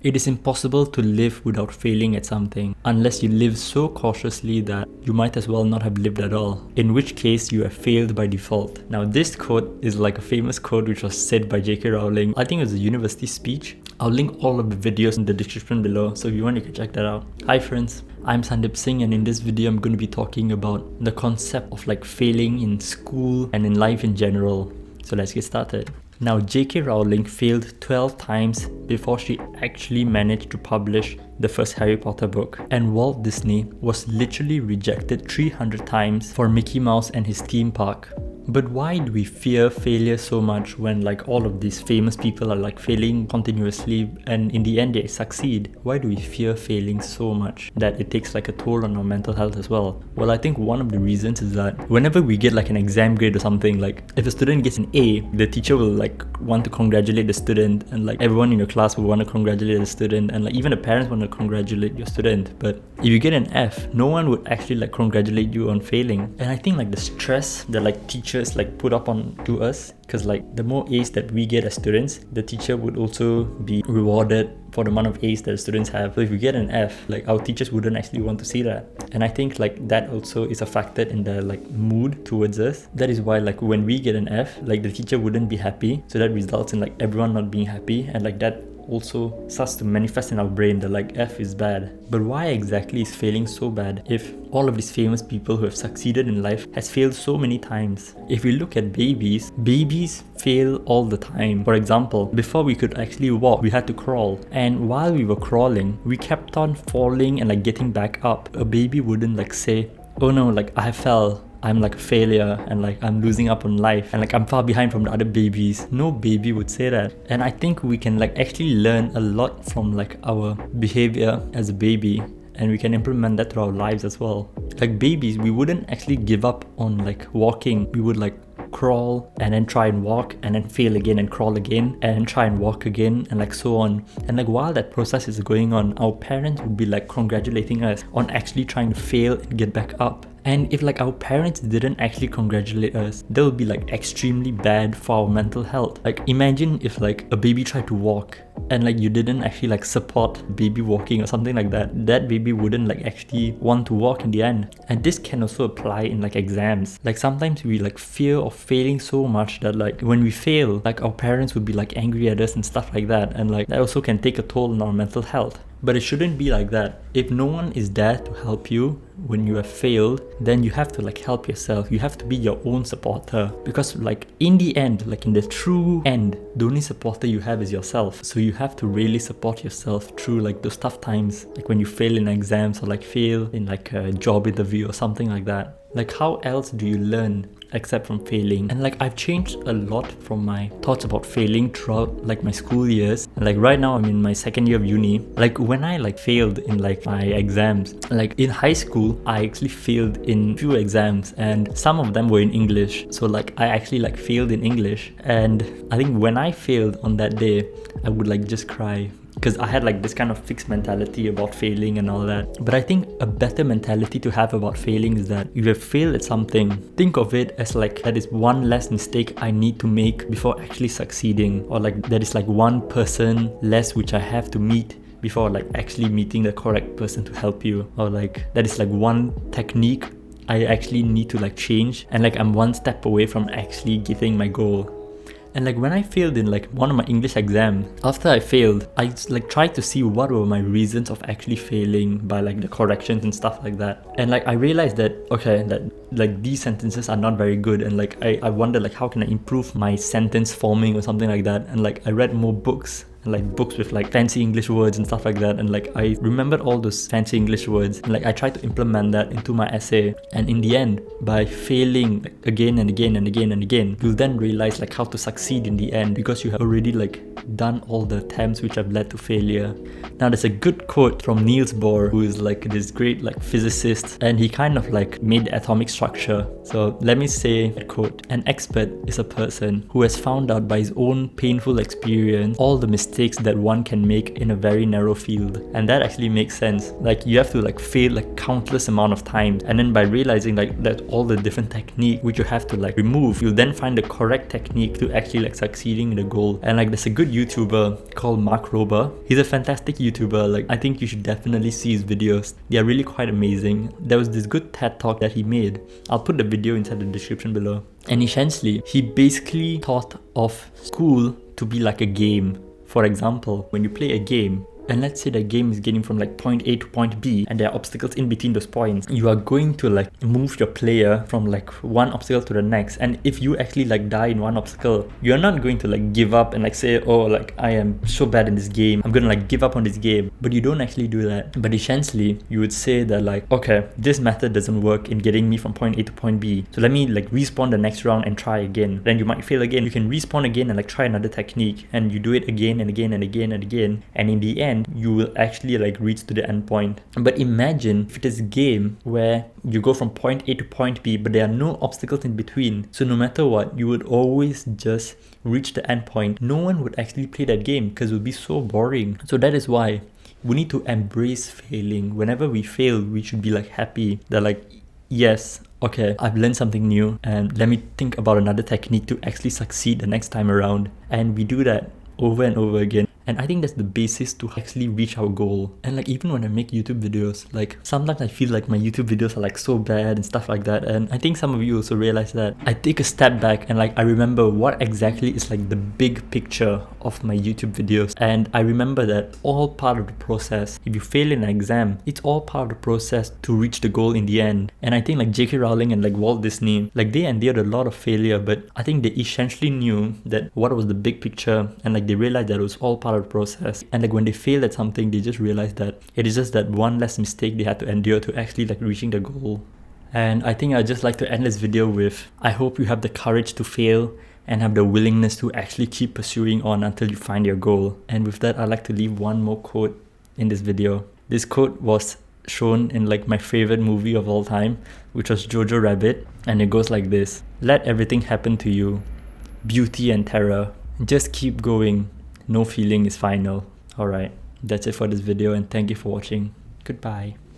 It is impossible to live without failing at something, unless you live so cautiously that you might as well not have lived at all, in which case you have failed by default. Now this quote is like a famous quote which was said by J.K. Rowling. I think it was a university speech. I'll link all of the videos in the description below, so if you want you can check that out. Hi friends, I'm Sandeep Singh, and in this video I'm going to be talking about the concept of like failing in school and in life in general. So let's get started. Now J.K. Rowling failed 12 times before she actually managed to publish the first Harry Potter book, and Walt Disney was literally rejected 300 times for Mickey Mouse and his theme park. But why do we fear failure so much when like all of these famous people are like failing continuously and in the end they succeed? Why do we fear failing so much that it takes like a toll on our mental health as well? Well, I think one of the reasons is that whenever we get like an exam grade or something, like if a student gets an A, the teacher will like want to congratulate the student, and like everyone in your class will want to congratulate the student, and like even the parents want to congratulate your student. But if you get an F, no one would actually like congratulate you on failing. And I think like the stress that like teachers like put up on to us, because like the more A's that we get as students, the teacher would also be rewarded for the amount of A's that the students have. So if we get an F, like our teachers wouldn't actually want to see that. And I think like that also is a factor in the like mood towards us. That is why like when we get an F, like the teacher wouldn't be happy, so that results in like everyone not being happy, and like that also starts to manifest in our brain that like F is bad. But why exactly is failing so bad if all of these famous people who have succeeded in life has failed so many times? If we look at babies fail all the time. For example, before we could actually walk, we had to crawl, and while we were crawling, we kept on falling and like getting back up. A baby wouldn't like say, oh no, like I fell, I'm like a failure, and like I'm losing up on life, and like I'm far behind from the other babies. No baby would say that. And I think we can like actually learn a lot from like our behavior as a baby, and we can implement that through our lives as well. Like babies, we wouldn't actually give up on like walking. We would like crawl and then try and walk and then fail again and crawl again and then try and walk again, and like so on. And like while that process is going on, our parents would be like congratulating us on actually trying to fail and get back up. And if like our parents didn't actually congratulate us, that would be like extremely bad for our mental health. Like imagine if like a baby tried to walk and like you didn't actually like support baby walking or something like that, that baby wouldn't like actually want to walk in the end. And this can also apply in like exams. Like sometimes we like fear of failing so much that like when we fail, like our parents would be like angry at us and stuff like that, and like that also can take a toll on our mental health. But it shouldn't be like that. If no one is there to help you when you have failed, then you have to like help yourself. You have to be your own supporter, because like in the end, like in the true end, the only supporter you have is yourself. So you have to really support yourself through like those tough times, like when you fail in exams or like fail in like a job interview or something like that. Like how else do you learn except from failing? And like I've changed a lot from my thoughts about failing throughout like my school years. And like right now I'm in my second year of uni. Like when I like failed in like my exams, like in high school I actually failed in few exams, and some of them were in English. So like I actually like failed in English, and I think when I failed on that day, I would like just cry, because I had like this kind of fixed mentality about failing and all that. But I think a better mentality to have about failing is that if you have failed at something, think of it as like that is one less mistake I need to make before actually succeeding, or like that is like one person less which I have to meet before like actually meeting the correct person to help you, or like that is like one technique I actually need to like change, and like I'm one step away from actually getting my goal. And like when I failed in like one of my English exams, after I failed, I like tried to see what were my reasons of actually failing by like the corrections and stuff like that. And like I realized that, okay, that like these sentences are not very good, and like I wondered like how can I improve my sentence forming or something like that. And like I read more books, like books with like fancy English words and stuff like that, and like I remembered all those fancy English words, and like I tried to implement that into my essay. And in the end, by failing like, again and again and again and again, you'll then realize like how to succeed in the end, because you have already like done all the attempts which have led to failure. Now there's a good quote from Niels Bohr, who is like this great like physicist, and he kind of like made the atomic structure. So let me say that quote: an expert is a person who has found out by his own painful experience all the mistakes mistakes that one can make in a very narrow field. And that actually makes sense. Like you have to like fail like countless amount of times, and then by realizing like that all the different technique which you have to like remove, you'll then find the correct technique to actually like succeeding in the goal. And like there's a good YouTuber called Mark Rober. He's a fantastic YouTuber. Like I think you should definitely see his videos. They are really quite amazing. There was this good TED talk that he made. I'll put the video inside the description below. And essentially, he basically thought of school to be like a game. For example, when you play a game, and let's say the game is getting from like point A to point B and there are obstacles in between those points, you are going to like move your player from like one obstacle to the next. And if you actually like die in one obstacle, you're not going to like give up and like say, oh, like I am so bad in this game, I'm gonna like give up on this game. But you don't actually do that. But essentially, you would say that like, okay, this method doesn't work in getting me from point A to point B, so let me like respawn the next round and try again. Then you might fail again. You can respawn again and like try another technique, and you do it again and again and again and again. And in the end, you will actually like reach to the end point. But imagine if it is a game where you go from point A to point B, but there are no obstacles in between. So no matter what, you would always just reach the end point. No one would actually play that game because it would be so boring. So that is why we need to embrace failing. Whenever we fail, we should be like happy that like, yes, okay, I've learned something new and let me think about another technique to actually succeed the next time around. And we do that over and over again. And I think that's the basis to actually reach our goal. And like even when I make YouTube videos, like sometimes I feel like my YouTube videos are like so bad and stuff like that. And I think some of you also realize that. I take a step back and like I remember what exactly is like the big picture of my YouTube videos. And I remember that all part of the process. If you fail in an exam, it's all part of the process to reach the goal in the end. And I think like J.K. Rowling and like Walt Disney, like they endured a lot of failure, but I think they essentially knew that what was the big picture, and like they realized that it was all part of the process. And like when they failed at something, they just realized that it is just that one less mistake they had to endure to actually like reaching the goal. And I think I'd just like to end this video with, I hope you have the courage to fail and have the willingness to actually keep pursuing on until you find your goal. And with that, I'd like to leave one more quote in this video. This quote was shown in like my favorite movie of all time, which was Jojo Rabbit, and it goes like this: let everything happen to you, beauty and terror, just keep going, no feeling is final. Alright, that's it for this video, and thank you for watching. Goodbye.